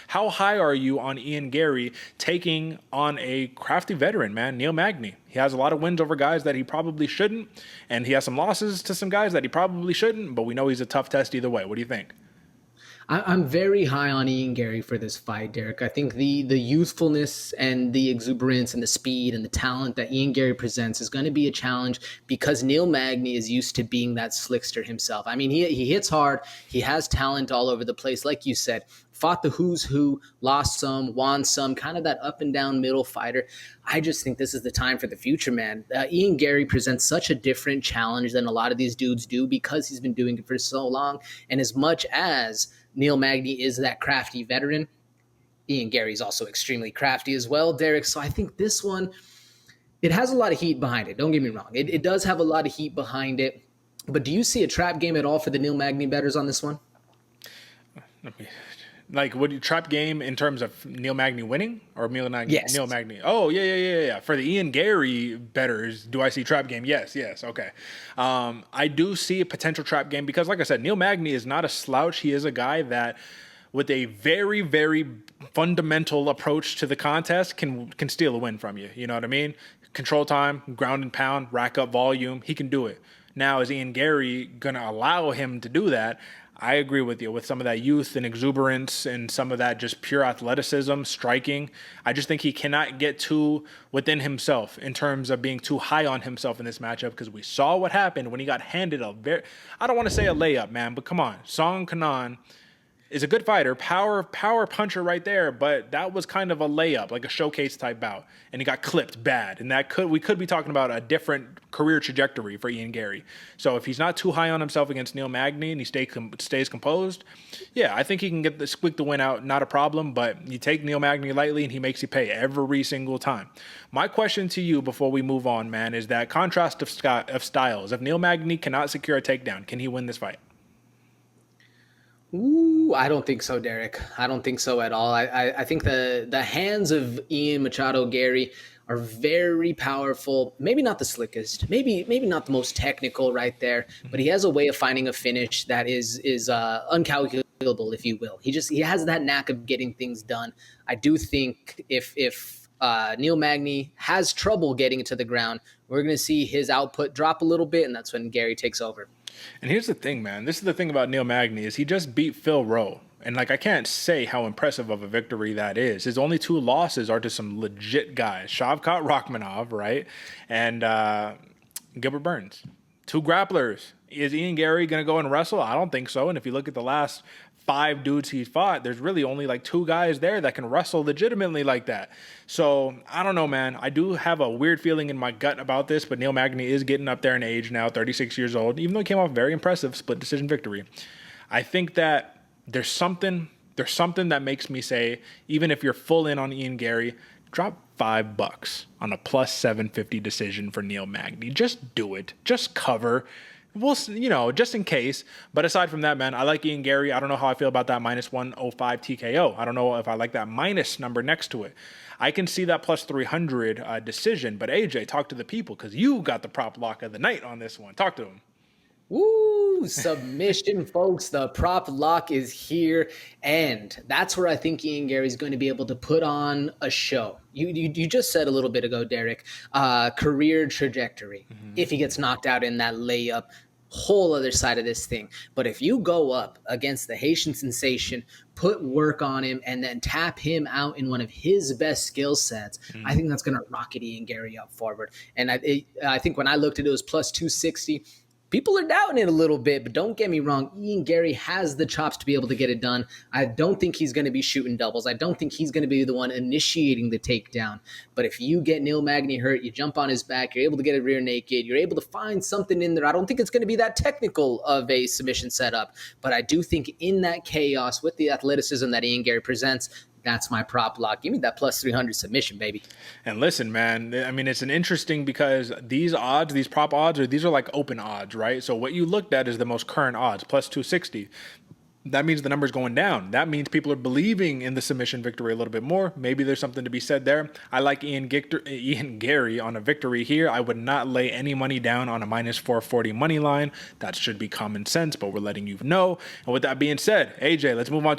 How high are you on Ian Garry taking on a crafty veteran, man, Neil Magny? He has a lot of wins over guys that he probably shouldn't, and he has some losses to some guys that he probably shouldn't, but we know he's a tough test either way. What do you think? I'm very high on Ian Garry for this fight, Derek. I think the youthfulness and the exuberance and the speed and the talent that Ian Garry presents is going to be a challenge because Neil Magny is used to being that slickster himself. I mean, he hits hard. He has talent all over the place. Like you said, fought the who's who, lost some, won some, kind of that up and down middle fighter. I just think this is the time for the future, man. Ian Garry presents such a different challenge than a lot of these dudes do because he's been doing it for so long. And as much as Neil Magny is that crafty veteran, Ian Garry's also extremely crafty as well, Derek. So I think this one, it has a lot of heat behind it. Don't get me wrong. It does have a lot of heat behind it. But do you see a trap game at all for the Neil Magny bettors on this one? Like, would you trap game in terms of Neil Magny winning or Neil Magny? Yes. Neil Magny. Oh, yeah. For the Ian Garry betters, do I see trap game? Yes. Okay. I do see a potential trap game because, like I said, Neil Magny is not a slouch. He is a guy that, with a very, very fundamental approach to the contest, can steal a win from you. You know what I mean? Control time, ground and pound, rack up volume. He can do it. Now, is Ian Garry going to allow him to do that? I agree with you with some of that youth and exuberance and some of that just pure athleticism, striking. I just think he cannot get too within himself in terms of being too high on himself in this matchup because we saw what happened when he got handed I don't want to say a layup, man, but come on. Song Kanan is a good fighter, power puncher right there, but that was kind of a layup, like a showcase type bout, and he got clipped bad, and we could be talking about a different career trajectory for Ian Garry. So if he's not too high on himself against Neil Magny and he stays composed, yeah, I think he can squeak the win out, not a problem. But you take Neil Magny lightly and he makes you pay every single time. My question to you before we move on, man, is that contrast of styles. If Neil Magny cannot secure a takedown, can he win this fight? Ooh, I don't think so, Derek. I don't think so at all. I think the hands of Ian Machado Garry are very powerful. Maybe not the slickest, maybe not the most technical right there, but he has a way of finding a finish that is uncalculable, if you will. He has that knack of getting things done. I do think if Neil Magny has trouble getting it to the ground, we're going to see his output drop a little bit, and that's when Garry takes over. And here's the thing, man. This is the thing about Neil Magny is he just beat Phil Rowe. And, like, I can't say how impressive of a victory that is. His only two losses are to some legit guys. Shavkat Rachmanov, right? And Gilbert Burns. Two grapplers. Is Ian Garry going to go and wrestle? I don't think so. And if you look at the last 5 dudes he's fought, there's really only like 2 guys there that can wrestle legitimately like that. So I don't know, man. I do have a weird feeling in my gut about this, but Neil Magny is getting up there in age now, 36 years old, even though he came off a very impressive split decision victory. I think that there's something that makes me say, even if you're full in on Ian Garry, drop $5 on a plus 750 decision for Neil Magny. Just do it. Just cover. We'll, just in case. But aside from that, man, I like Ian Garry. I don't know how I feel about that minus 105 TKO. I don't know if I like that minus number next to it. I can see that plus 300 decision. But AJ, talk to the people because you got the prop lock of the night on this one. Talk to them. Woo, submission, folks. The prop lock is here. And that's where I think Ian Garry is going to be able to put on a show. You just said a little bit ago, Derek, career trajectory. Mm-hmm. If he gets knocked out in that layup, whole other side of this thing. But if you go up against the Haitian sensation, put work on him, and then tap him out in one of his best skill sets, I think that's going to rocket Ian Garry up forward. And I think when I looked at it was plus 260. People are doubting it a little bit, but don't get me wrong. Ian Garry has the chops to be able to get it done. I don't think he's going to be shooting doubles. I don't think he's going to be the one initiating the takedown. But if you get Neil Magny hurt, you jump on his back, you're able to get it rear naked, you're able to find something in there. I don't think it's going to be that technical of a submission setup, but I do think in that chaos with the athleticism that Ian Garry presents, that's my prop lock. Give me that plus 300 submission, baby. And listen, man, I mean, it's an interesting because these odds, these prop odds, these are like open odds, right? So what you looked at is the most current odds, plus 260. That means the number's going down. That means people are believing in the submission victory a little bit more. Maybe there's something to be said there. I like Ian Garry on a victory here. I would not lay any money down on a minus 440 money line. That should be common sense, but we're letting you know. And with that being said, AJ, let's move on to